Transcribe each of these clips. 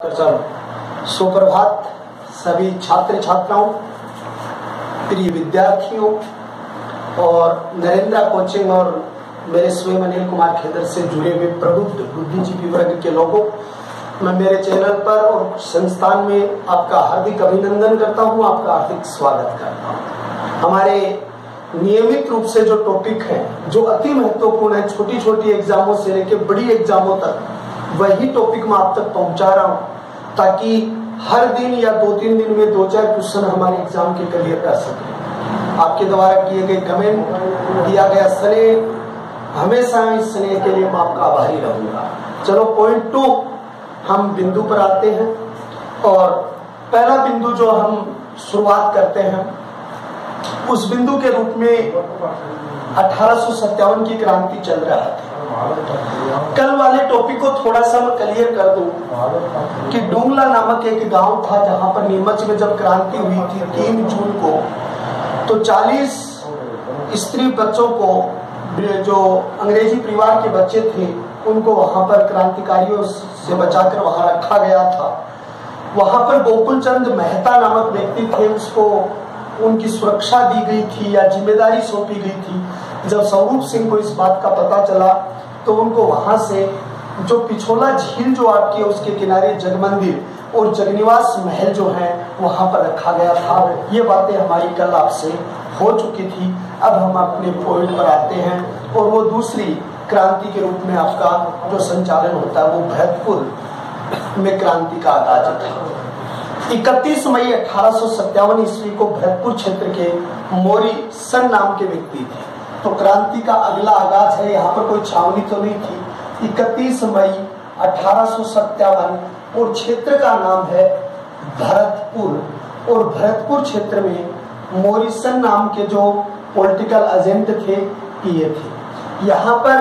सुप्रभात सभी छात्र छात्राओं, प्रिय विद्यार्थियों और नरेंद्र कोचिंग और मेरे स्वयं अनिल कुमार खेदर से जुड़े हुए प्रबुद्ध बुद्धिजीवी वर्ग के लोगों, मैं मेरे चैनल पर और संस्थान में आपका हार्दिक अभिनंदन करता हूं, आपका हार्दिक स्वागत करता हूं। हमारे नियमित रूप से जो टॉपिक है जो अति महत्वपूर्ण है, छोटी छोटी एग्जामों से लेकर बड़ी एग्जामों तक, वही टॉपिक मैं आप तक पहुंचा रहा हूं ताकि हर दिन या 2-3 दिन में 2-4 क्वेश्चन हमारे एग्जाम के क्लियर कर सकें। आपके द्वारा किए गए कमेंट, दिया गया स्नेह, हमेशा इस स्नेह के लिए मैं आपका आभारी रहूंगा। चलो पॉइंट 2 हम बिंदु पर आते हैं और पहला बिंदु जो हम शुरुआत करते हैं उस बिंदु के रूप में 1857 की क्रांति चल रहा था। कल वाले टॉपिक को थोड़ा सा मैं क्लियर कर दूं कि डोंगला नामक एक गांव था जहां पर नीमच में जब क्रांति हुई थी 3 जून को, तो 40 स्त्री बच्चों को, जो अंग्रेजी परिवार के बच्चे थे, उनको वहां पर क्रांतिकारियों से बचाकर वहां रखा गया था। वहां पर गोकुल चंद मेहता नामक व्यक्ति थे, उसको उनकी सुरक्षा दी गई थी या जिम्मेदारी सौंपी गई थी। जब स्वरूप सिंह को इस बात का पता चला तो उनको वहां से जो पिछोला झील जो आपके उसके किनारे जगमंदिर और जगनिवास महल जो है वहां पर रखा गया था। ये बातें हमारी कल आपसे हो चुकी थी। अब हम अपने पॉइंट पर आते हैं और वो दूसरी क्रांति के रूप में आपका जो संचालन होता है वो भरतपुर में क्रांति का आगाज था। 31 मई 1857 ईस्वी को भरतपुर क्षेत्र के मोरी सन नाम के व्यक्ति थे। तो क्रांति का अगला आगाज है, यहाँ पर कोई छावनी तो नहीं थी। 31 मई 1857 और क्षेत्र का नाम है भरतपुर। और भरतपुर क्षेत्र में मोरिसन नाम के जो पॉलिटिकल एजेंट थे ये थे। यहाँ पर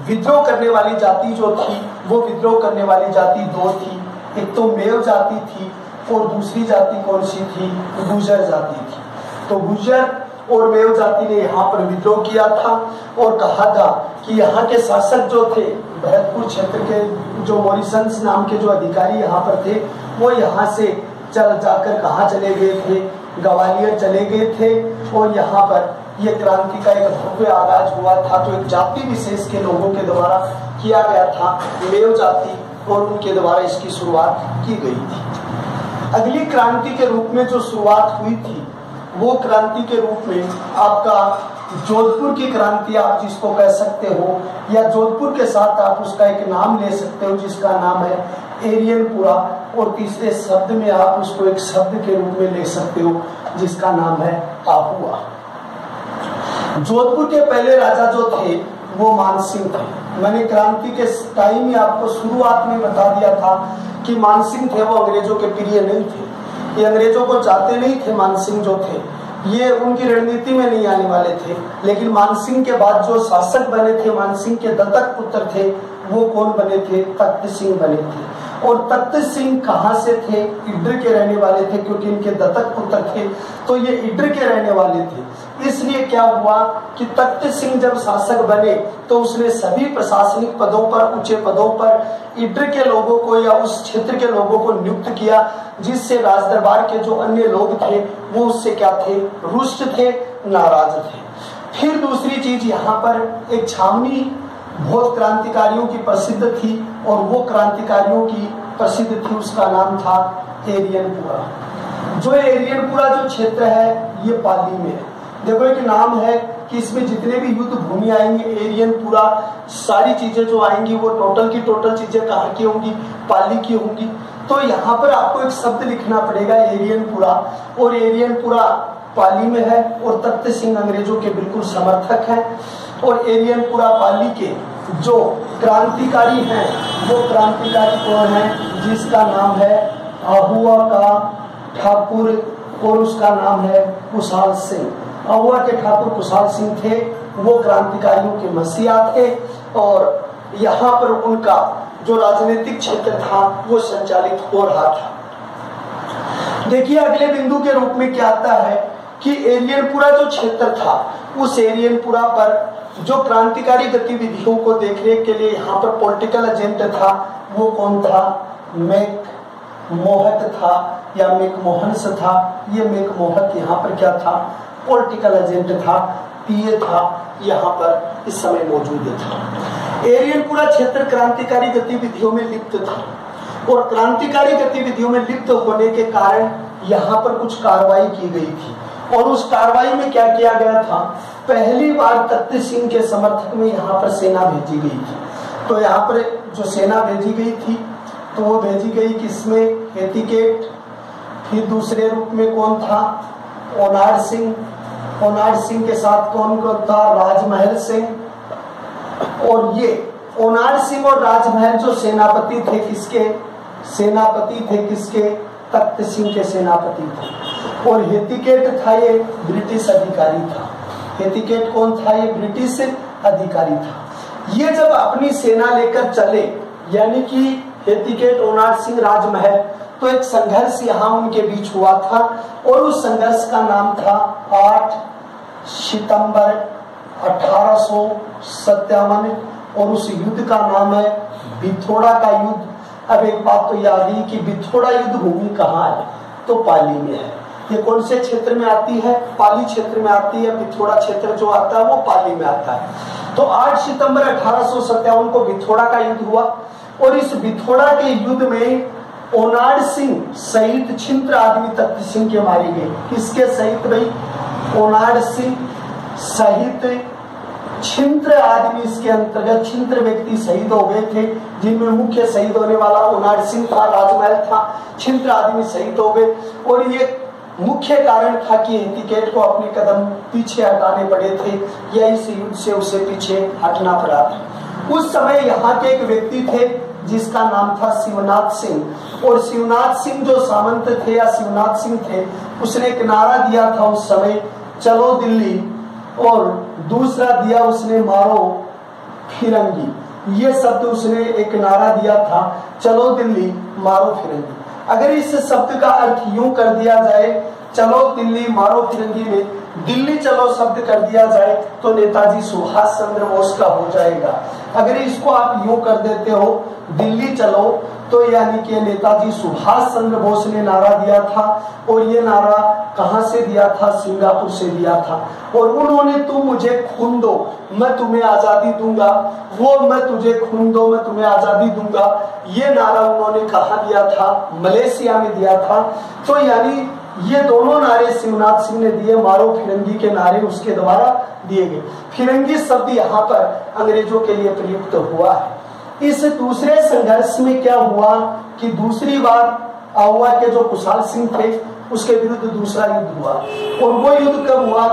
विद्रोह करने वाली जाति जो थी वो विद्रोह करने वाली जाति 2 थी। एक तो मेव जाति थी और दूसरी जाति कौन सी थी? गुर्जर जाति थी। तो गुर्जर और मेव जाति ने यहाँ पर विद्रोह किया था और कहा था कि यहाँ के शासक जो थे, भरतपुर क्षेत्र के जो मॉरिसन्स नाम के जो अधिकारी यहाँ पर थे, वो यहाँ से चल जाकर कहाँ चले गए थे? ग्वालियर चले गए थे। और यहाँ पर ये क्रांति का एक भव्य आगाज हुआ था। तो एक जाति विशेष के लोगों के द्वारा किया गया था, मेव जाति, और उनके द्वारा इसकी शुरुआत की गई थी। अगली क्रांति के रूप में जो शुरुआत हुई थी वो क्रांति के रूप में आपका जोधपुर की क्रांति आप जिसको कह सकते हो, या जोधपुर के साथ आप उसका एक नाम ले सकते हो जिसका नाम है एरियनपुरा। और तीसरे शब्द में आप उसको एक शब्द के रूप में ले सकते हो जिसका नाम है आहुआ। जोधपुर के पहले राजा जो थे वो मानसिंह थे। मैंने क्रांति के टाइम ही आपको शुरुआत में बता दिया था कि मानसिंह थे वो अंग्रेजों के प्रिय नहीं थे, ये अंग्रेजों को चाहते नहीं थे। मानसिंह जो थे ये उनकी रणनीति में नहीं आने वाले थे। लेकिन मानसिंह के बाद जो शासक बने थे, मानसिंह के दत्तक पुत्र थे, वो कौन बने थे? तख्त सिंह बने थे। और तख्त सिंह कहाँ से थे? इड्र के रहने वाले थे, क्योंकि इनके दत्तक पुत्र थे तो ये इड्र के रहने वाले थे। इसलिए क्या हुआ कि तख्त सिंह जब शासक बने तो उसने सभी प्रशासनिक पदों पर, ऊंचे पदों पर इड्र के लोगों को या उस क्षेत्र के लोगों को नियुक्त किया, जिससे राजदरबार के जो अन्य लोग थे वो उससे क्या थे? रुष्ट थे, नाराज थे। फिर दूसरी चीज, यहाँ पर एक छावनी बहुत क्रांतिकारियों की प्रसिद्ध थी और वो क्रांतिकारियों की प्रसिद्ध थी, उसका नाम था एरियनपुरा। जो एरियनपुरा जो क्षेत्र है ये पाली में है। देखो एक नाम है कि इसमें जितने भी युद्ध भूमि आएंगे एरियनपुरा, सारी चीजें जो आएंगी वो टोटल की टोटल चीजें कहाँ की होंगी? पाली की होंगी। तो यहाँ पर आपको एक शब्द लिखना पड़ेगा एरियनपुरा, और एरियनपुरा पाली में है और तख्त सिंह अंग्रेजों के बिल्कुल समर्थक हैं। और एरियनपुरा पाली के जो क्रांतिकारी हैं वो क्रांतिकारी कौन है? जिसका नाम है आहुआ का ठाकुर और उसका नाम है कुशाल सिंह। आहुआ के ठाकुर कुशाल सिंह थे, वो क्रांतिकारियों के मसीहा थे और यहाँ पर उनका जो राजनीतिक क्षेत्र था वो संचालित हो रहा था। देखिए अगले बिंदु के रूप में क्या आता है कि एरियनपुरा जो क्षेत्र था, उस एरियनपुरा पर जो क्रांतिकारी गतिविधियों को देखरेख के लिए यहाँ पर पॉलिटिकल एजेंट था वो कौन था? मैक मोहक था या मैकमोहन्स था। ये मैकमोहक यहाँ पर क्या था, पॉलिटिकल एजेंट था, पीए था, यहाँ पर इस समय मौजूद था। एरियन पूरा क्षेत्र क्रांतिकारी गतिविधियों में लिप्त था और क्रांतिकारी गतिविधियों में लिप्त होने के कारण यहाँ पर कुछ कार्रवाई की गई थी और उस कार्रवाई में क्या किया गया था, पहली बार तख्त सिंह के समर्थक में यहाँ पर सेना भेजी गई थी। तो यहाँ पर जो सेना भेजी गई थी तो वो भेजी गई किसमें, हेतिकेट, फिर दूसरे रूप में कौन था, ओनाड सिंह। ओनाड सिंह के साथ कौन कौन था, राजमहल सिंह। और ये ओनाड सिंह और राजमहल जो सेनापति थे किसके, सेनापति थे किसके, तख्त सिंह के सेनापति थे। और हेतिकेट था ये ब्रिटिश अधिकारी था। हेतिकेट कौन था, ये ब्रिटिश अधिकारी था। ये जब अपनी सेना लेकर चले, यानी कि हेतिकेट, ओनाड सिंह, राजमहल, तो एक संघर्ष यहाँ उनके बीच हुआ था और उस संघर्ष का नाम था 8 सितंबर 1857 और उस युद्ध का नाम है बिथोड़ा का युद्ध। अब एक बात तो याद ही कि बिथोड़ा युद्ध भूमि कहाँ है, तो पाली में है। ये कौन से क्षेत्र में आती है, पाली क्षेत्र में आती है। बिथोड़ा क्षेत्र जो आता है वो पाली में आता है। तो 8 सितंबर 1857 को बिथोड़ा का युद्ध हुआ और इस बिथोड़ा के युद्ध में ओनाड सिंह सहित छिंत्र आदमी तख्त सिंह के मारे गए। किसके सहित भाई, ओनाड सिंह सहित छिंत्र आदमी, इसके अंतर्गत छिंत्र व्यक्ति शहीद हो गए थे, जिनमें मुख्य शहीद होने वाला ओनाड सिंह था, राजमहल था, छिंत्र आदमी शहीद हो गए। और ये मुख्य कारण था कि हेतिकेट को अपने कदम पीछे हटाने पड़े थे या इस युद्ध से उसे पीछे हटना पड़ा था। उस समय यहाँ के एक व्यक्ति थे जिसका नाम था शिवनाथ सिंह। और शिवनाथ सिंह जो सामंत थे या शिवनाथ सिंह थे, उसने एक नारा दिया था उस समय, चलो दिल्ली, और दूसरा दिया उसने मारो फिरंगी। ये शब्द उसने एक नारा दिया था, चलो दिल्ली मारो फिरंगी। अगर इस शब्द का अर्थ यूं कर दिया जाए, चलो दिल्ली मारो फिरंगी में दिल्ली चलो शब्द कर दिया जाए तो नेताजी सुभाष चंद्र बोस का हो जाएगा। अगर इसको आप यूं कर देते हो दिल्ली चलो, तो यानी कि नेताजी सुभाष चंद्र बोस ने नारा दिया था। और ये नारा कहां से दिया था, सिंगापुर से दिया था। और उन्होंने तुम मुझे खून दो मैं तुम्हें आजादी दूंगा, वो मैं तुझे खून दो मैं तुम्हें आजादी दूंगा, ये नारा उन्होंने कहा दिया था, मलेशिया में दिया था। तो यानी ये दोनों नारे शिवनाथ सिंह ने दिए, मारो फिरंगी के नारे उसके द्वारा दिए गए। फिरंगी शब्द यहाँ पर अंग्रेजों के लिए प्रयुक्त हुआ है। इस दूसरे संघर्ष में क्या हुआ कि दूसरी बार आहुआ के जो कुशाल सिंह थे उसके विरुद्ध दूसरा युद्ध हुआ। और वो युद्ध कब हुआ,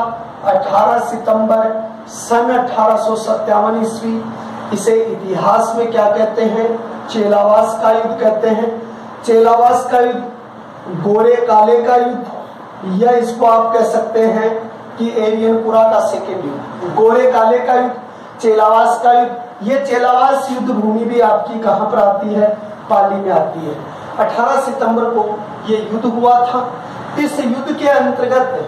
18 सितंबर सन 1857 ईस्वी। इसे इतिहास में क्या कहते हैं, चेलावास का युद्ध कहते हैं। चेलावास का युद्ध, गोरे काले का युद्ध, या इसको आप कह सकते हैं कि एरियनपुरा का सेकेंड युद्ध। गोरे काले का युद्ध, चेलावास का युद्ध। ये चेलावास युद्ध भूमि भी आपकी कहां पर आती है, पाली में आती है। 18 सितंबर को ये युद्ध हुआ था। इस युद्ध के अंतर्गत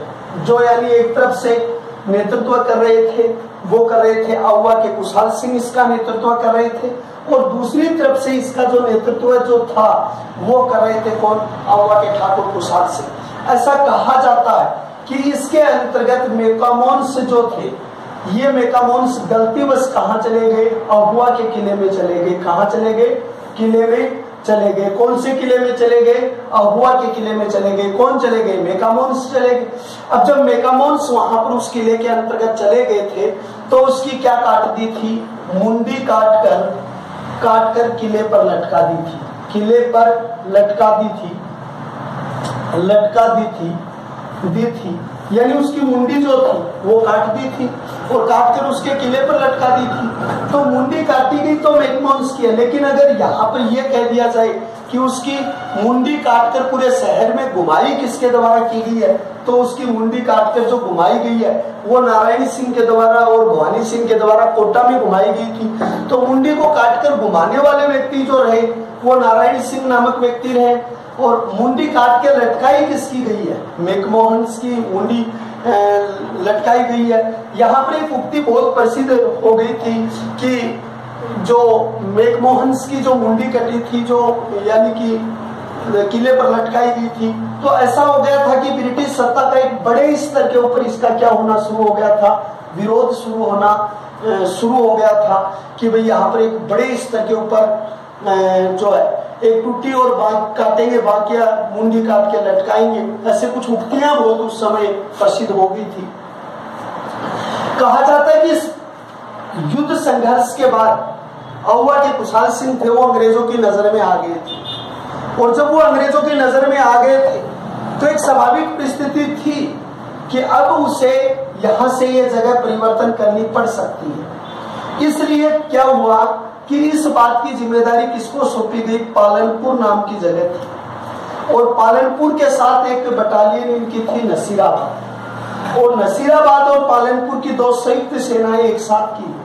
जो यानी एक तरफ से नेतृत्व कर रहे थे वो कर रहे थे आहुआ के कुशाल सिंह, इसका नेतृत्व कर रहे थे। और दूसरी तरफ से इसका जो नेतृत्व जो था वो कर रहे थे कौन, आहुआ के ठाकुर कुशाल सिंह। ऐसा कहा जाता है कि इसके अंतर्गत मेकामोन्स जो थे, ये मेकामोन्स गलतीवश कहाँ चले गए, आहुआ के किले में चले गए। कहाँ चले गए, किले में चले गए। कौन से किले में चले गए, आहुआ के किले में चले गए। कौन चले गए, मेकामोन्स चले गए। अब जब मेकामोन्स वहां पर उस किले के अंतर्गत चले गए थे तो उसकी क्या काट दी थी, मुंडी काट कर किले पर लटका दी थी। किले पर लटका दी थी यानी उसकी मुंडी जो थी वो काट दी थी और काट कर उसके किले पर लटका दी थी। तो मुंडी काटी गई तो मैकमोहन्स की है। लेकिन अगर यहाँ पर यह कह दिया जाए कि उसकी मुंडी काटकर पूरे शहर में घुमाई किसके द्वारा की गई है, तो उसकी मुंडी काटकर जो घुमाई गई है वो नारायण सिंह के द्वारा और भवानी सिंह के द्वारा कोटा में घुमाई गई थी। तो मुंडी को काटकर घुमाने वाले व्यक्ति जो रहे वो नारायण सिंह नामक व्यक्ति रहे। और मुंडी काट के लटकाई किसकी गई है, मैकमोहन्स की मुंडी लटकाई गई है। यहाँ पर एक उक्ति बहुत प्रसिद्ध हो गई थी कि जो मैकमोहन्स की जो मुंडी कटी थी, जो यानी कि किले पर लटकाई गई थी। तो ऐसा हो गया था कि ब्रिटिश सत्ता का एक बड़े स्तर के ऊपर इसका क्या होना शुरू हो गया था, विरोध शुरू हो गया था कि भाई यहाँ पर एक बड़े स्तर के ऊपर जो है एक टूटी और बांक काटेंगे, बाकिया मुंडी काट के लटकाएंगे, ऐसे कुछ उक्तियां बहुत उस समय प्रसिद्ध हो गई थी। कहा जाता है कि इस युद्ध संघर्ष के बाद अहुआ के कुशाल सिंह थे वो अंग्रेजों की नजर में आ गए थे, और जब वो अंग्रेजों की नजर में आ गए थे तो एक स्वाभाविक परिस्थिति थी कि अब उसे यहां से ये जगह परिवर्तन करनी पड़ सकती है। इसलिए क्या हुआ कि इस बात की जिम्मेदारी किसको सौंपी गई, पालनपुर नाम की जगह थी, और पालनपुर के साथ एक बटालियन इनकी थी नसीराबाद, और नसीराबाद और पालनपुर की दो संयुक्त सेनाएं एक साथ की।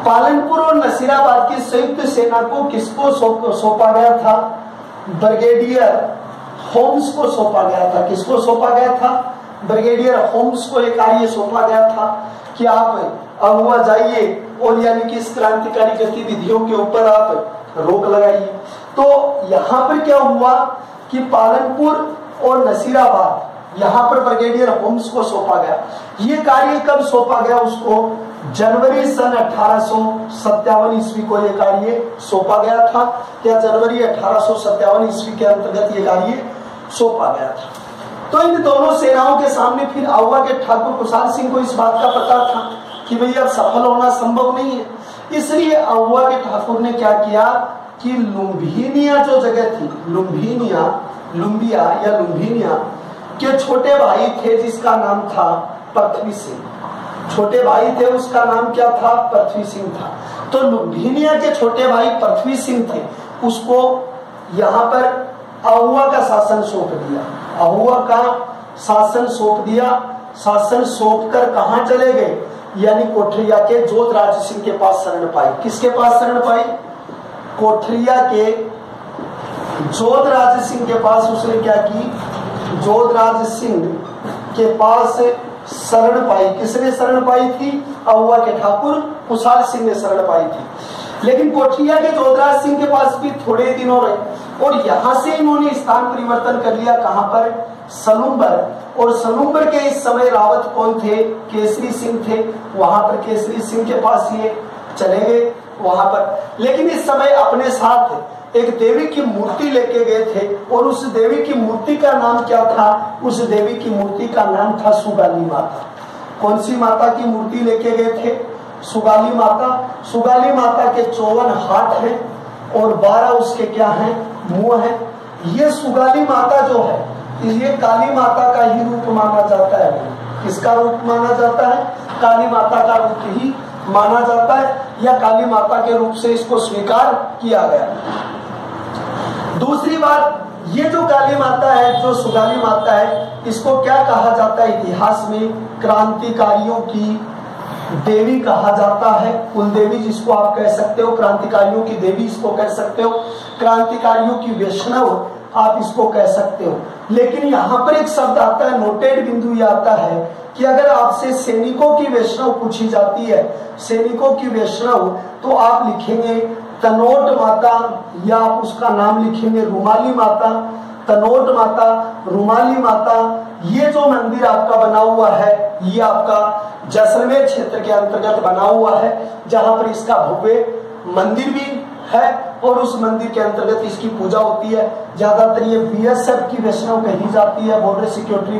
पालनपुर और नसीराबाद की संयुक्त सेना को किसको सौंपा गया था, ब्रिगेडियर होम्स को सौंपा गया था। किसको सौंपा गया था, ब्रिगेडियर होम्स को एक कार्य सौंपा गया था कि आप अहुआ जाइए और यानी कि इस क्रांतिकारी गतिविधियों के ऊपर आप रोक लगाइए। तो यहाँ पर क्या हुआ कि पालनपुर और नसीराबाद यहाँ पर ब्रिगेडियर होम्स को सौंपा गया। ये कार्य कब सौंपा गया उसको, जनवरी सन 1857 ईस्वी को यह कार्य सौंपा गया था। क्या जनवरी 1857 ईस्वी के अंतर्गत ये कार्य सौंपा गया था। तो इन दोनों सेनाओं के सामने फिर अहुआ के ठाकुर कुशाल सिंह को इस बात का पता था कि भैया अब सफल होना संभव नहीं है। इसलिए अहुआ के ठाकुर ने क्या किया कि लुम्बिनिया जो जगह थी, लुम्बिया के छोटे भाई थे जिसका नाम था पृथ्वी सिंह। छोटे भाई थे उसका नाम क्या था, पृथ्वी सिंह था। तो लुम्बिनिया के छोटे भाई पृथ्वी सिंह थे, उसको यहाँ पर अहुआ का शासन सौंप दिया। अहुआ का शासन सौंप दिया। शासन सौंप कर कहाँ चले गए, यानी कोठरिया के जोधराज सिंह के पास शरण पाई। किसके पास शरण पाई, कोठरिया के जोधराज सिंह के पास उसने क्या की, जोधराज सिंह के पास शरण पाई। किसने शरण पाई थी, अहुआ के ठाकुर कुशाल सिंह ने शरण पाई थी। लेकिन कोठरिया के जोधराज सिंह के पास भी थोड़े दिनों रहे और यहां से इन्होंने स्थान परिवर्तन कर लिया। कहां पर, सलूम्बर। और सलूम्बर के इस समय रावत कौन थे, केसरी सिंह थे। वहां पर केसरी सिंह के पास ये चले गए वहां पर। लेकिन इस समय अपने साथ एक देवी की मूर्ति लेके गए थे और उस देवी की मूर्ति का नाम क्या था, उस देवी की मूर्ति का नाम था सुगाली माता। कौन सी माता की मूर्ति लेके गए थे, सुगाली माता। सुगाली माता के 54 हाथ हैं और 12 उसके क्या हैं, मुंह हैं। ये सुगाली माता जो है ये काली माता का ही रूप माना जाता है। किसका रूप माना जाता है, काली माता का रूप ही माना जाता है, या काली माता के रूप से इसको स्वीकार किया गया। दूसरी बात, ये जो काली माता है, जो सुगाली माता है, इसको क्या कहा जाता है, इतिहास में क्रांतिकारियों की देवी कहा जाता है। कुल देवी जिसको आप कह सकते हो, क्रांतिकारियों की देवी इसको कह सकते हो, क्रांतिकारियों की वैष्णव आप इसको कह सकते हो। लेकिन यहाँ पर एक शब्द आता है, नोटेड बिंदु ये आता है कि अगर आपसे सैनिकों की वैष्णव पूछी जाती है, सैनिकों की वैष्णव, तो आप लिखेंगे तनोट माता, या आप उसका नाम लिखेंगे रुमाली माता, तनोट माता, रुमाली माता। ये जो मंदिर आपका बना हुआ है ये आपका जैसलमेर क्षेत्र के अंतर्गत बना हुआ है, जहां पर इसका भव्य मंदिर भी है और उस मंदिर के अंतर्गत इसकी पूजा होती है। ज्यादातर ये बीएसएफ की वैष्णव कही जाती है, बॉर्डर सिक्योरिटी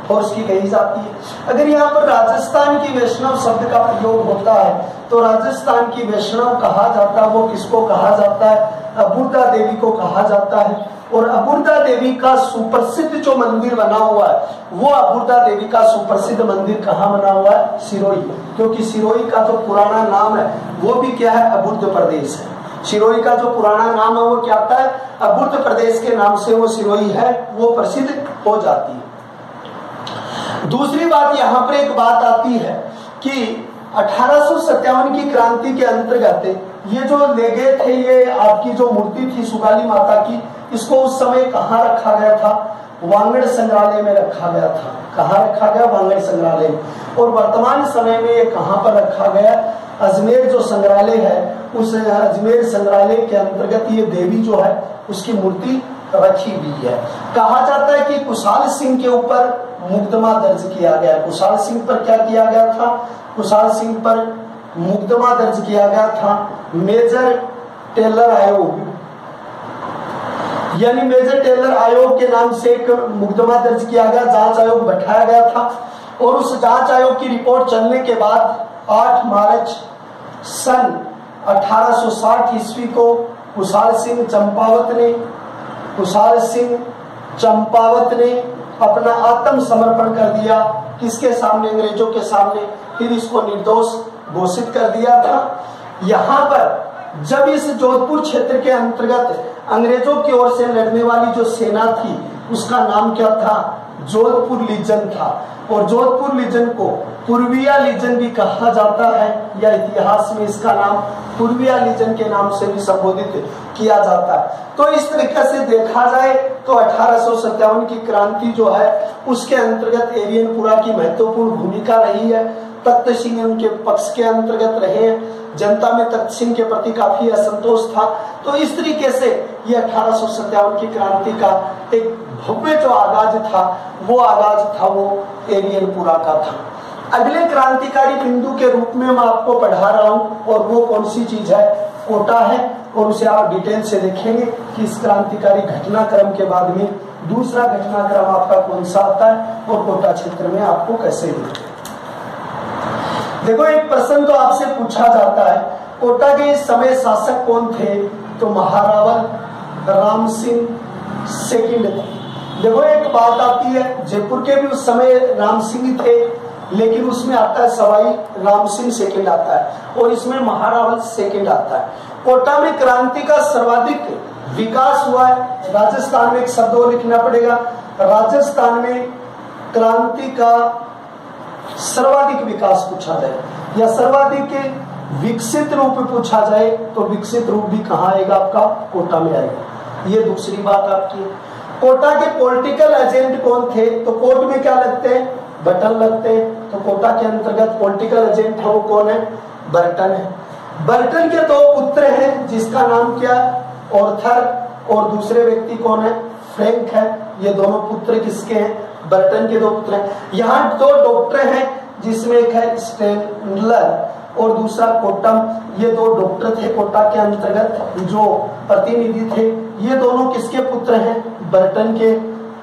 फोर्स की कही जाती है। अगर यहाँ पर राजस्थान की वैष्णव शब्द का प्रयोग होता है तो राजस्थान की वैष्णव कहा जाता है, वो किसको कहा जाता है, अबुर्दा देवी को कहा जाता है। और अबुर्दा देवी का सुप्रसिद्ध जो मंदिर बना हुआ है, वो अबुर्दा देवी का सुप्रसिद्ध मंदिर कहाँ बना हुआ है, सिरोही। क्योंकि सिरोही का जो पुराना नाम है वो भी क्या है, अबुर्द प्रदेश है। सिरोही का जो पुराना नाम है वो क्या आता है, अबुर्द प्रदेश के नाम से वो सिरोही है, वो प्रसिद्ध हो जाती है। दूसरी बात, यहाँ पर एक बात आती है कि 1857 की क्रांति के अंतर्गत ये जो ले गए थे, ये आपकी जो मूर्ति थी सुगाली माता की, इसको उस समय कहाँ रखा गया था, वांगड़ संग्रहालय में रखा गया था। कहाँ रखा गया, वांगड़ संग्रहालय में। और वर्तमान समय में ये कहाँ पर रखा गया, अजमेर जो संग्रहालय है, उस अजमेर संग्रहालय के अंतर्गत ये देवी जो है उसकी मूर्ति रखी हुई है। कहा जाता है कि कुशाल सिंह के ऊपर मुकदमा दर्ज किया गया। कुशाल सिंह पर क्या किया गया था? कुशाल सिंह पर मुकदमा दर्ज किया गया था मेजर टेलर आयोग, यानी मेजर टेलर आयोग के नाम से एक मुकदमा दर्ज किया गया, जांच आयोग बैठाया गया था। और उस जांच आयोग की रिपोर्ट चलने के बाद 8 मार्च सन 1860 ईस्वी को कुशाल सिंह चंपावत ने अपना आत्मसमर्पण कर दिया। किसके सामने? अंग्रेजों के सामने। फिर इसको निर्दोष घोषित कर दिया था। यहाँ पर जब इस जोधपुर क्षेत्र के अंतर्गत अंग्रेजों की ओर से लड़ने वाली जो सेना थी उसका नाम क्या था? जोधपुर लीजन था। और जोधपुर लीजन को पूर्विया लीजन भी कहा जाता है, या इतिहास में इसका नाम पूर्विया लीजन के नाम से भी संबोधित किया जाता है। तो इस तरीके से देखा जाए तो 1857 की क्रांति जो है उसके अंतर्गत एरियनपुरा की महत्वपूर्ण भूमिका रही है। तख्त सिंह उनके पक्ष के अंतर्गत रहे हैं। जनता में तख्त सिंह के प्रति काफी असंतोष था। तो इस तरीके से ये 1857 की क्रांति का एक भव्य जो आगाज था वो एरियनपुरा का था। अगले क्रांतिकारी बिंदु के रूप में मैं आपको पढ़ा रहा हूँ, और वो कौन सी चीज है? कोटा है। और उसे आप डिटेल से देखेंगे कि इस क्रांतिकारी घटनाक्रम के बाद में दूसरा घटनाक्रम आपका कौन सा आता है और कोटा क्षेत्र में आपको कैसे मिलता है। देखो, एक प्रश्न तो आपसे पूछा जाता है, कोटा के इस समय शासक कौन थे? तो महारावल राम सिंह सेकंड थे। देखो, एक बात आती है, जयपुर के भी उस समय राम सिंह थे, लेकिन उसमें आता है सवाई राम सिंह सेकंड आता है और इसमें महारावल सेकंड आता है। कोटा में क्रांति का सर्वाधिक विकास हुआ है। राजस्थान में एक शब्द और लिखना पड़ेगा, राजस्थान में क्रांति का सर्वाधिक विकास पूछा जाए या सर्वाधिक विकसित रूप पूछा जाए तो विकसित रूप भी कहाँ आएगा? आपका कोटा में आएगा। ये दूसरी बात आपकी। कोटा के पॉलिटिकल एजेंट कौन थे? तो कोर्ट में क्या लगते हैं? बटन लगते हैं। तो कोटा के अंतर्गत पॉलिटिकल एजेंट है वो कौन है? बर्टन है। बर्टन के 2 पुत्र हैं जिसका नाम क्या? ऑर्थर, और दूसरे व्यक्ति कौन है? फ्रैंक है। ये दोनों पुत्र किसके हैं? बर्टन के 2 पुत्र हैं। यहाँ 2 डॉक्टर हैं जिसमें एक है स्टेनलर और दूसरा कोटम। ये 2 डॉक्टर थे कोटा के अंतर्गत जो प्रतिनिधि थे। ये दोनों किसके पुत्र हैं? बर्टन के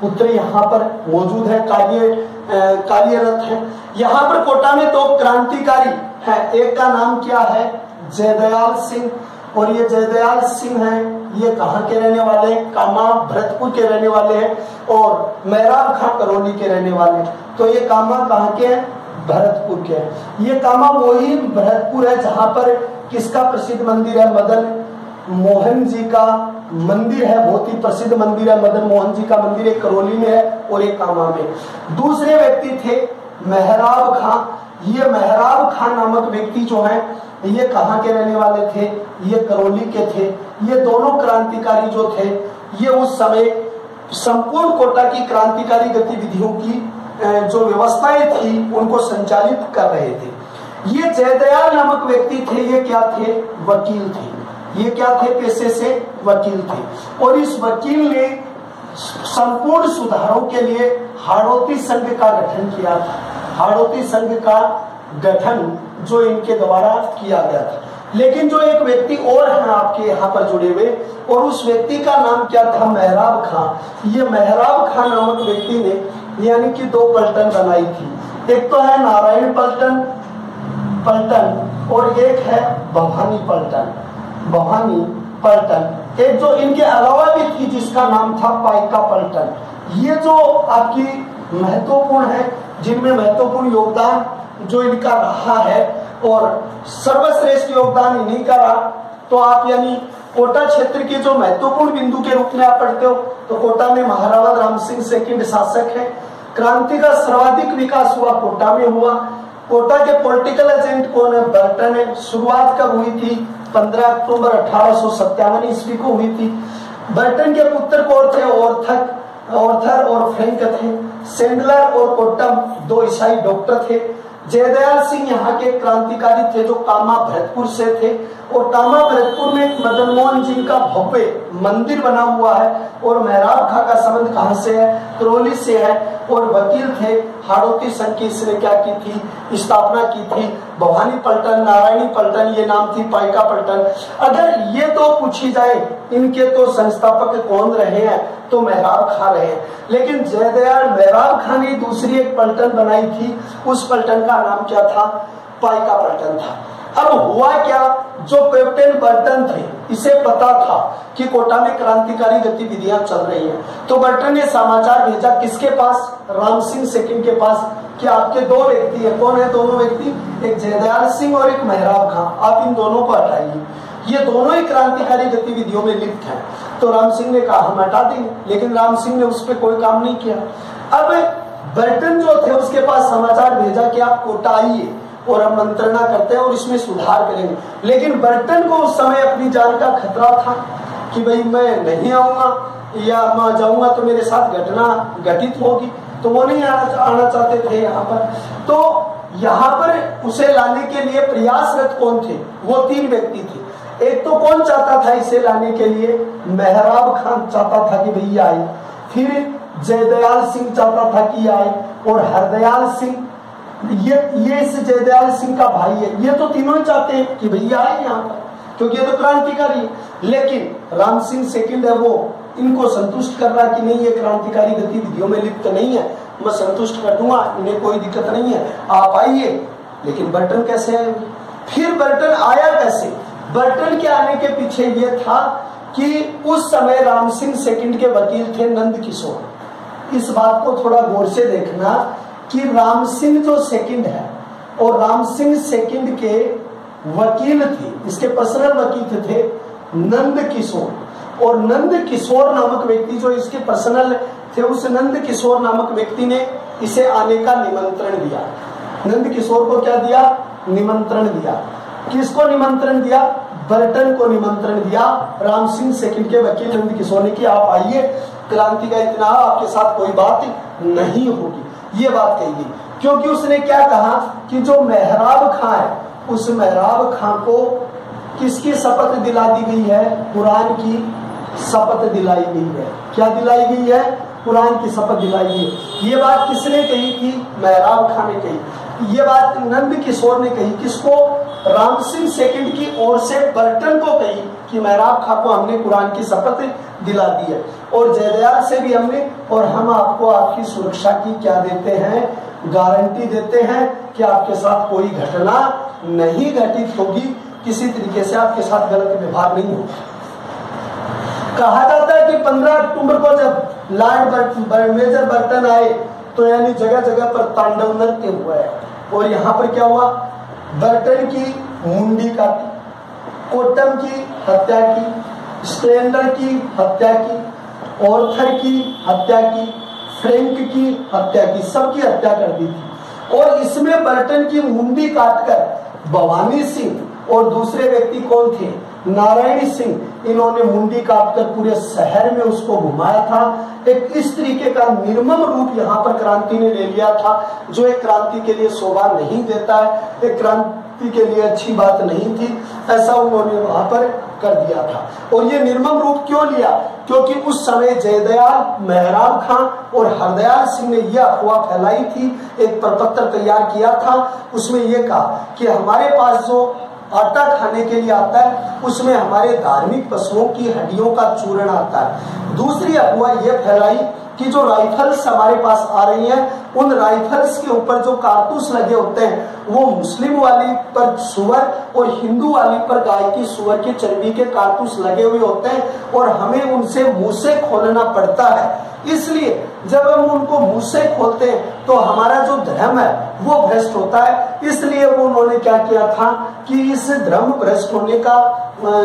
पुत्र यहाँ पर मौजूद है, कार्यरत है। यहाँ पर कोटा में 2 क्रांतिकारी हैं। एक का नाम क्या है? जयदयाल सिंह। और ये जयदयाल सिंह हैं, ये कहाँ के रहने वाले हैं? कामा भरतपुर के रहने वाले हैं। और मेहराब खां करौली के रहने वाले हैं। तो ये कामा कहाँ के हैं? भरतपुर के हैं। ये कामा वही भरतपुर है जहाँ पर किसका प्रसिद्ध मंदिर है? मदन मोहन जी का मंदिर है। बहुत ही प्रसिद्ध मंदिर है मदन मोहन जी का मंदिर। एक करौली में है और एक कामा में। दूसरे व्यक्ति थे मेहराब खां। ये मेहराब खां नामक व्यक्ति जो है ये कहाँ के रहने वाले थे? ये करौली के थे। ये दोनों क्रांतिकारी जो थे ये उस समय संपूर्ण कोटा की क्रांतिकारी गतिविधियों की जो व्यवस्थाएं थी उनको संचालित कर रहे थे। ये जयदयाल नामक व्यक्ति थे, ये क्या थे? वकील थे। ये क्या थे? पेशे से वकील थे। और इस वकील ने संपूर्ण सुधारों के लिए हाड़ौती संघ का गठन किया था। हाड़ौती संघ का गठन जो इनके द्वारा किया गया था। लेकिन जो एक व्यक्ति और है आपके यहाँ पर जुड़े हुए, और उस व्यक्ति का नाम क्या था? मेहराब खां। ये मेहराब खां नामक व्यक्ति ने यानी कि 2 पलटन बनाई थी। एक तो है नारायण पलटन और एक है भवानी पलटन। एक जो इनके अलावा भी थी जिसका नाम था पाइका पलटन। ये जो आपकी महत्वपूर्ण है, जिनमें महत्वपूर्ण योगदान जो इनका रहा है और सर्वश्रेष्ठ योगदान इन्हीं का रहा। तो आप यानी कोटा क्षेत्र के जो महत्वपूर्ण बिंदु के रूप में आप पढ़ते हो तो कोटा में महारावल राम सिंह सेकंड शासक है। क्रांति का सर्वाधिक विकास हुआ कोटा में हुआ। कोटा के पॉलिटिकल एजेंट कौन है? बर्टन है। शुरुआत कब हुई थी? 15 अक्टूबर 1857 ईस्वी को हुई थी। बर्टन के पुत्र कौन थे? ऑर्थर और फ्रैंक थे। सेंडलर और कोटम 2 ईसाई डॉक्टर थे। जयदयाल सिंह यहाँ के क्रांतिकारी थे जो कामा भरतपुर से थे। कोटामा भरतपुर में एक मदन मोहन जी का भव्य मंदिर बना हुआ है। और मेहराब खां का संबंध कहाँ से है? करौली से है। और वकील थे हाड़ौती संघ की, इसने क्या की थी? स्थापना की थी। भवानी पलटन, नारायणी पलटन ये नाम थी, पाइका पलटन। अगर ये तो पूछी जाए इनके तो संस्थापक कौन रहे हैं, तो मेहराब खां रहे। लेकिन जयदयाल मेहराब खां ने दूसरी एक पलटन बनाई थी, उस पलटन का नाम क्या था? पाइका पलटन था। अब हुआ क्या, जो कैप्टन बर्टन थे इसे पता था कि कोटा में क्रांतिकारी गतिविधियां चल रही हैं, तो बर्टन ने समाचार भेजा किसके पास? राम सिंह सेकंड के पास, कि आपके दो व्यक्ति है। कौन है दोनों व्यक्ति? एक जयदयाल सिंह और एक मेहराब खां, आप इन दोनों को हटाइए, ये दोनों ही क्रांतिकारी गतिविधियों में लिप्त हैं। तो राम सिंह ने कहा हम हटा देंगे, लेकिन राम सिंह ने उस पर कोई काम नहीं किया। अब बर्टन जो थे उसके पास समाचार भेजा कि आप कोटा आइए और हम मंत्रणा करते हैं और इसमें सुधार करेंगे। लेकिन बर्टन को उस समय अपनी जान का खतरा था कि भाई मैं नहीं आऊंगा या मैं जाऊंगा तो मेरे साथ घटना घटित होगी, तो वो नहीं आना चाहते थे यहाँ पर। तो यहाँ पर उसे लाने के लिए प्रयासरत कौन थे? वो तीन व्यक्ति थे। एक तो कौन चाहता था इसे लाने के लिए? मेहराब खान चाहता था कि भैया आए, फिर जयदयाल सिंह चाहता था कि आए, और हरदयाल सिंह, ये इस जयदयाल सिंह का भाई है, ये तो तीनों ही चाहते हैं कि भैया आए यहाँ पर, क्योंकि ये तो क्रांतिकारी है। लेकिन राम सिंह सेकंड है, वो इनको संतुष्ट कर रहा कि नहीं ये क्रांतिकारी गतिविधियों में लिप्त नहीं है, मैं संतुष्ट कर दूंगा, इन्हें कोई दिक्कत नहीं है, आप आइए। लेकिन बर्टन कैसे आए? फिर बर्टन आया कैसे? बर्टन के आने के पीछे ये था कि उस समय राम सिंह सेकंड के वकील थे नंद किशोर। इस बात को थोड़ा गौर से देखना कि राम सिंह जो सेकंड है और राम सिंह सेकंड के वकील थे, इसके पर्सनल वकील थे नंद किशोर, और नंद किशोर नामक व्यक्ति जो इसके पर्सनल थे, उस नंद किशोर नामक व्यक्ति ने इसे आने का निमंत्रण दिया। नंद किशोर को क्या दिया? निमंत्रण दिया। किसको निमंत्रण दिया? बर्टन को निमंत्रण दिया। राम सिंह सेकंड के वकील नंद किशोर ने कि आप आइए, क्रांति का इतना आपके साथ कोई बात नहीं होगी, ये बात कही गई। क्योंकि उसने क्या कहा कि जो मेहराब खां है, उस मेहराब खां को किसकी शपथ दिला दी गई है? कुरान की शपथ दिलाई गई है। क्या दिलाई गई है? कुरान की शपथ दिलाई गई है। ये बात किसने कही थी? मेहराब खां ने कही। ये बात नंद किशोर ने कही। किसको? राम सिंह सेकंड की ओर से बर्टन को कही कि मेहराब खां को हमने कुरान की शपथ दिला दी है, और जयदयाल से भी हमने, और हम आपको आपकी सुरक्षा की क्या देते हैं? गारंटी देते हैं कि आपके साथ कोई घटना नहीं घटित होगी, किसी तरीके से आपके साथ गलत व्यवहार नहीं होगा। कहा जाता है कि 15 अक्टूबर को जब लॉर्ड मेजर बर्टन आए तो यानी जगह जगह पर तांडव नृत्य हुआ है, और यहाँ पर क्या हुआ? बर्टन की मुंडी काटी, कोटम की हत्या की, स्टैंडर की हत्या की, ऑर्थर की हत्या की, फ्रैंक की हत्या की, सबकी हत्या कर दी थी। और इसमें बर्टन की मुंडी काटकर भवानी सिंह और दूसरे व्यक्ति कौन थे? नारायण सिंह, इन्होंने मुंडी काटकर पूरे शहर में उसको घुमाया था। एक इस तरीके का निर्मम रूप यहाँ पर क्रांति ने ले लिया था, जो एक क्रांति के लिए शोभा नहीं देता है, एक क्रांति के लिए अच्छी बात नहीं थी, ऐसा उन्होंने वहां पर कर दिया था। और ये निर्मम रूप क्यों लिया? क्योंकि उस समय जयदयाल, मेहराब खां और हरदयाल सिंह ने यह अफवाह फैलाई थी, एक प्रपत्र तैयार किया था, उसमें यह कहा कि हमारे पास जो आटा खाने के लिए आता है उसमें हमारे धार्मिक पशुओं की हड्डियों का चूर्ण आता है। दूसरी अफवाह यह फैलाई कि जो राइफल्स हमारे पास आ रही हैं, उन राइफल्स के ऊपर जो कारतूस लगे होते हैं वो मुस्लिम वाली पर सुअर और हिंदू वाली पर गाय की सुअर की चर्बी के कारतूस लगे हुए होते हैं, और हमें उनसे मुंह से खोलना पड़ता है। इसलिए जब हम उनको मुंह से खोलते हैं तो हमारा जो धर्म है वो भ्रष्ट होता है। इसलिए वो उन्होंने क्या किया था कि इस धर्म भ्रष्ट होने का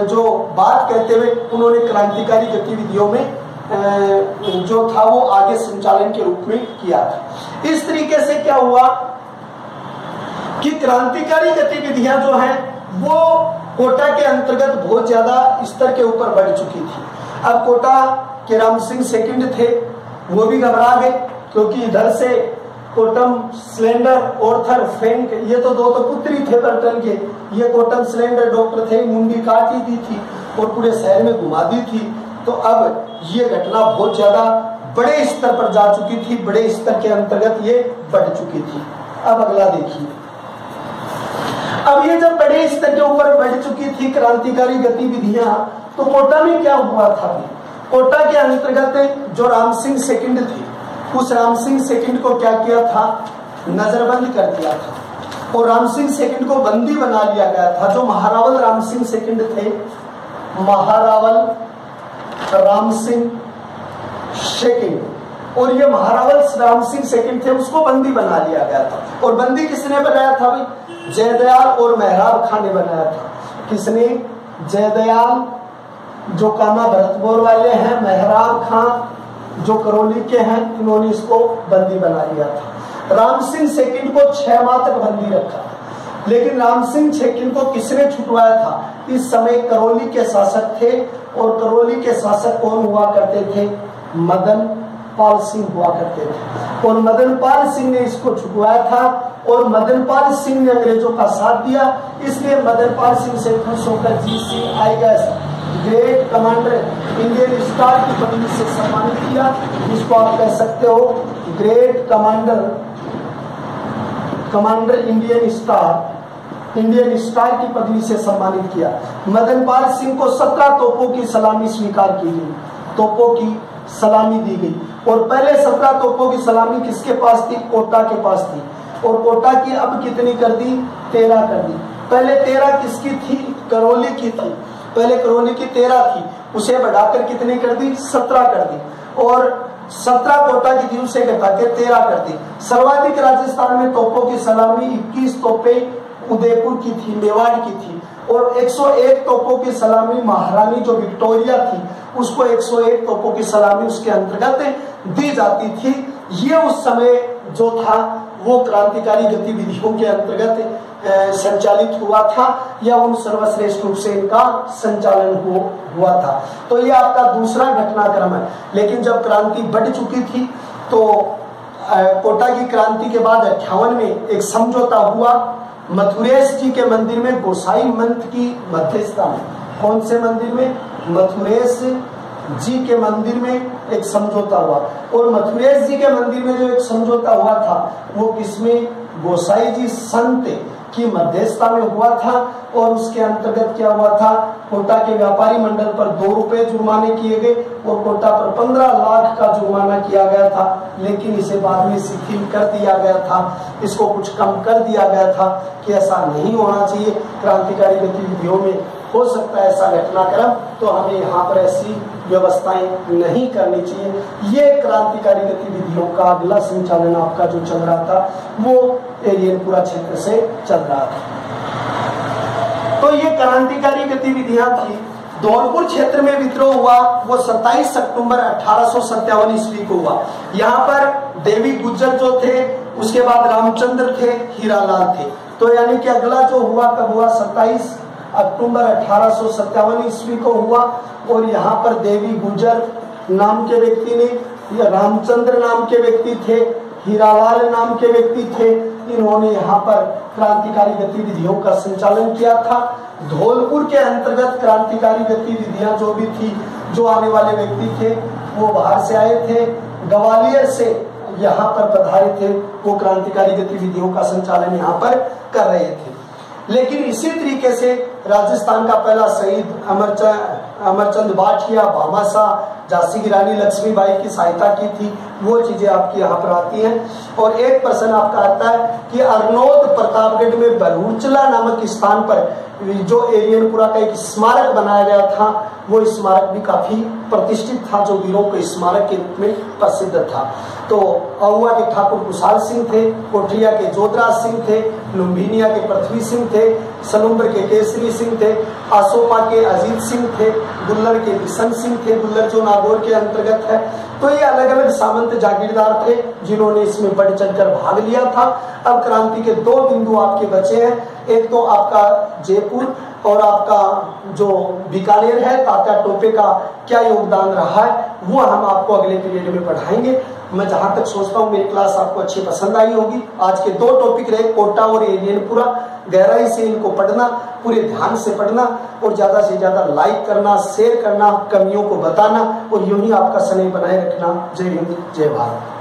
जो बात कहते हुए उन्होंने क्रांतिकारी गतिविधियों में जो था वो आगे संचालन के रूप में किया था। इस तरीके से क्या हुआ कि क्रांतिकारी गतिविधियां जो हैं वो कोटा के अंतर्गत बहुत ज्यादा स्तर के ऊपर बढ़ चुकी थी। अब कोटा के राम सिंह सेकंड थे, वो भी घबरा गए, क्योंकि इधर से कोटम स्लेंडर, ऑर्थर फ्रैंक, ये तो दो तो पुत्री थे बर्टन के। ये कोटम स्लेंडर डॉक्टर थे, मुंडी काटी दी थी और पूरे शहर में घुमा दी थी। तो अब ये घटना बहुत ज्यादा बड़े स्तर पर जा चुकी थी, बड़े स्तर के अंतर्गत ये बढ़ चुकी थी। अब अगला देखिए, अब ये जब बड़े स्तर के ऊपर बढ़ चुकी थी क्रांतिकारी गतिविधियां, तो कोटा में क्या हुआ था? कोटा के अंतर्गत जो राम सिंह सेकंड थे, उस राम सिंह सेकंड को क्या किया था? नजरबंद कर दिया था और राम सिंह सेकंड को बंदी बना लिया गया था। जो महारावल राम सिंह सेकंड थे, महारावल राम सिंह सेकंड, और ये महारावल राम सिंह सेकंड थे, उसको बंदी बना लिया गया था। और बंदी किसने बनाया था भाई? जयदयाल और मेहराब खां ने बनाया था। किसने? जयदयाल जो कामा भरतपुर वाले हैं, मेहराब खां जो करौली के हैं, इन्होंने इसको बंदी बना लिया था। राम सिंह सेकंड को 6 माह तक बंदी रखा, लेकिन राम सिंह सेकंड को किसने छुटवाया था? इस समय करौली के शासक थे, और करौली के शासक कौन हुआ करते थे? मदन पाल सिंह हुआ करते थे। और मदन पाल सिंह ने इसको छुटवाया था, और मदन पाल सिंह ने अंग्रेजों का साथ दिया। इसलिए मदन पाल सिंह से खुश होकर GCIS great commander Indian star की पदवी से सम्मानित किया, जिसको आप कह सकते हो ग्रेट कमांडर इंडियन स्टार की पदवी से सम्मानित किया। मदन पाल सिंह को 17 तोपों की सलामी स्वीकार की गई, तोपों की सलामी दी गई। और पहले 17 तोपों की सलामी किसके पास थी? कोटा के पास थी। और कोटा की अब कितनी कर दी? 13 कर दी। पहले 13 किसकी थी? करौली की थी। पहले करौली की 13 थी, उसे बढ़ाकर कितनी कर दी? 17 कर दी। और 17 कोटा की थी, उसे घटा के 13 कर दी। सर्वाधिक राजस्थान में तोपों की सलामी 21 तोपें उदयपुर की थी, मेवाड़ की थी। और 101 तोपों की सलामी महारानी जो विक्टोरिया थी, उसको 101 तोपों की सलामी उसके अंतर्गत दी जाती थी। ये उस समय जो था वो क्रांतिकारी गतिविधियों के अंतर्गत संचालित हुआ था, या उन सर्वश्रेष्ठ रूप से इनका संचालन हुआ था। तो ये आपका दूसरा घटनाक्रम है। लेकिन जब क्रांति बढ़ चुकी थी, तो कोटा की क्रांति के बाद 58 में एक समझौता हुआ मथुरेश जी के मंदिर में, गोसाई मंथ की मध्यस्थता में। कौन से मंदिर में? मथुरेश जी के मंदिर में एक समझौता हुआ। और मथुरेश जी के मंदिर में जो एक समझौता हुआ था, वो किसमें? गोसाई जी संत की मध्यस्थता में हुआ था। और उसके अंतर्गत क्या हुआ था? कोटा के व्यापारी मंडल पर 2 रुपए जुर्माने किए गए, और कोटा पर 15 लाख का जुर्माना किया गया था। लेकिन इसे बाद में शिथिल कर दिया गया था, इसको कुछ कम कर दिया गया था कि ऐसा नहीं होना चाहिए। क्रांतिकारी गतिविधियों में हो सकता है ऐसा घटनाक्रम, तो हमें यहाँ पर ऐसी व्यवस्थाएं नहीं करनी चाहिए। ये क्रांतिकारी गतिविधियों का अगला संचालन आपका जो चल रहा था, वो एरियनपुरा क्षेत्र से चल रहा था। तो ये क्रांतिकारी गतिविधियां थी। धौलपुर क्षेत्र में विद्रोह हुआ, वो 27 अक्टूबर 1857 ईस्वी को हुआ। यहाँ पर देवी गुज्जर जो थे, उसके बाद रामचंद्र थे, हीरालाल थे। तो यानी कि अगला जो हुआ कब हुआ? 27 अक्टूबर 1857 ईस्वी को हुआ। और यहाँ पर देवी गुज्जर नाम के व्यक्ति ने, रामचंद्र नाम के व्यक्ति थे, हीरालाल नाम के व्यक्ति थे, इन्होंने यहाँ पर क्रांतिकारी गतिविधियों का संचालन किया था। धौलपुर के अंतर्गत क्रांतिकारी गतिविधियां जो भी थी, जो आने वाले व्यक्ति थे वो बाहर से आए थे, ग्वालियर से यहाँ पर पधारे थे, वो क्रांतिकारी गतिविधियों का संचालन यहाँ पर कर रहे थे। लेकिन इसी तरीके से राजस्थान का पहला शहीद अमरचंद भाटिया, भामाशाह, झांसी की रानी लक्ष्मीबाई की सहायता की थी, वो चीजें आपकी यहाँ पर आती हैं। और एक प्रश्न आपका आता है कि अरनोद प्रतापगढ़ में बरूचला नामक स्थान पर जो एरियनपुरा का एक स्मारक बनाया गया था, वो स्मारक भी काफी प्रतिष्ठित था, जो वीरों के स्मारक के रूप में प्रसिद्ध था। तो अहुआ के ठाकुर कुशाल सिंह थे, कोठरिया के जोधराज सिंह थे, लुम्बिनिया के पृथ्वी सिंह थे, सलुम्बर के केसरी सिंह थे, आसोपा के अजीत सिंह थे, गुल्लर के बिशन सिंह थे, गुल्लर जो नागौर के अंतर्गत है। तो ये अलग अलग सामंत जागीरदार थे जिन्होंने इसमें बढ़ चढ़कर भाग लिया था। अब क्रांति के 2 बिंदु आपके बचे हैं, एक तो आपका जयपुर और आपका जो बीकानेर है, तात्या टोपे का क्या योगदान रहा है, वो हम आपको अगले पीरियड में पढ़ाएंगे। मैं जहां तक सोचता हूँ मेरी क्लास आपको अच्छी पसंद आई होगी। आज के 2 टॉपिक रहे, कोटा और एलियन, पूरा गहराई से इनको पढ़ना, पूरे ध्यान से पढ़ना और ज्यादा से ज्यादा लाइक करना, शेयर करना, कमियों को बताना और यूं ही आपका समय बनाए रखना। जय हिंद, जय भारत।